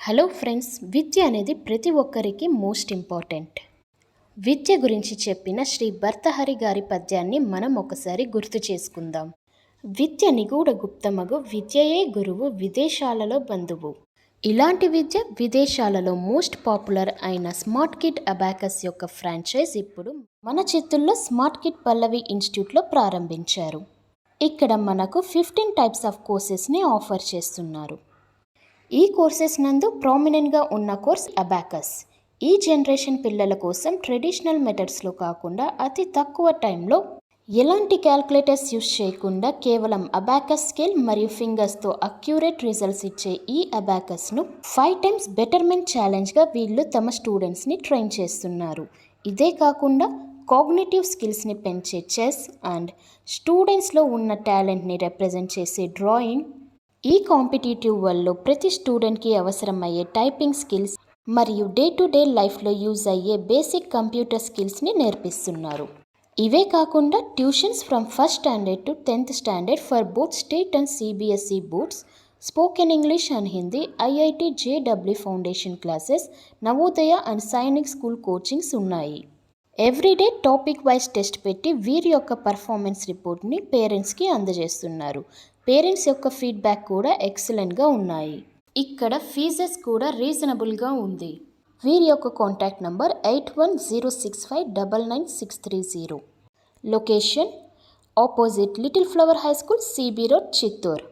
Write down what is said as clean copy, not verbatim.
Hello friends, విద్య అనేది ప్రతి ఒక్కరికి మోస్ట్ ఇంపార్టెంట్. విద్య గురించి చెప్పిన శ్రీ భర్తహరి గారి పద్యాన్ని మనం ఒకసారి గుర్తు చేసుకుందాం. విద్య నిగూఢ గుప్తమగు, విద్యయే గురువు, విదేశాలలో బంధువు. ఇలాంటి విద్య విదేశాలలో మోస్ట్ పాపులర్ అయిన స్మార్ట్ కిడ్ అబాకస్ యొక్క ఫ్రాంచైజ్ ఇప్పుడు మన చిత్తూరులో స్మార్ట్ కిడ్ పల్లవి ఇన్స్టిట్యూట్లో ప్రారంభించారు. ఇక్కడ మనకు 15 టైప్స్ ఆఫ్ కోర్సెస్ని ఆఫర్ చేస్తున్నారు. ఈ కోర్సెస్ నందు ప్రామినెంట్గా ఉన్న కోర్స్ అబాకస్. ఈ జనరేషన్ పిల్లల కోసం ట్రెడిషనల్ మెథడ్స్లో కాకుండా అతి తక్కువ టైంలో ఎలాంటి క్యాల్కులేటర్స్ యూస్ చేయకుండా కేవలం అబాకస్ స్కేల్ మరియు ఫింగర్స్తో అక్యురేట్ రిజల్ట్స్ ఇచ్చే ఈ అబాకస్ను 5 టైమ్స్ బెటర్మెంట్ ఛాలెంజ్గా వీళ్ళు తమ స్టూడెంట్స్ని ట్రైన్ చేస్తున్నారు. ఇదే కాకుండా కాగ్నిటివ్ స్కిల్స్ని పెంచే చెస్ అండ్ స్టూడెంట్స్లో ఉన్న టాలెంట్ని రిప్రజెంట్ చేసే డ్రాయింగ్, ఈ కాంపిటేటివ్ వరల్డ్లో ప్రతి స్టూడెంట్కి అవసరమయ్యే టైపింగ్ స్కిల్స్ మరియు డే టు డే లైఫ్లో యూజ్ అయ్యే బేసిక్ కంప్యూటర్ స్కిల్స్ని నేర్పిస్తున్నారు. ఇవే కాకుండా tuitions from first standard to 10th standard for both state and CBSE boards, spoken English and Hindi, IIT JW foundation classes, Navodaya and Sainik school coachings ఉన్నాయి. Everyday topic wise test పెట్టి వీరి యొక్క పర్ఫార్మెన్స్ రిపోర్ట్ని పేరెంట్స్కి అందజేస్తున్నారు. పేరెంట్స్ యొక్క ఫీడ్బ్యాక్ కూడా ఎక్సలెంట్గా ఉన్నాయి. ఇక్కడ ఫీజెస్ కూడా రీజనబుల్గా ఉంది. వీరి యొక్క contact number 8106599630. Location opposite little flower high school, CB road, Chittoor.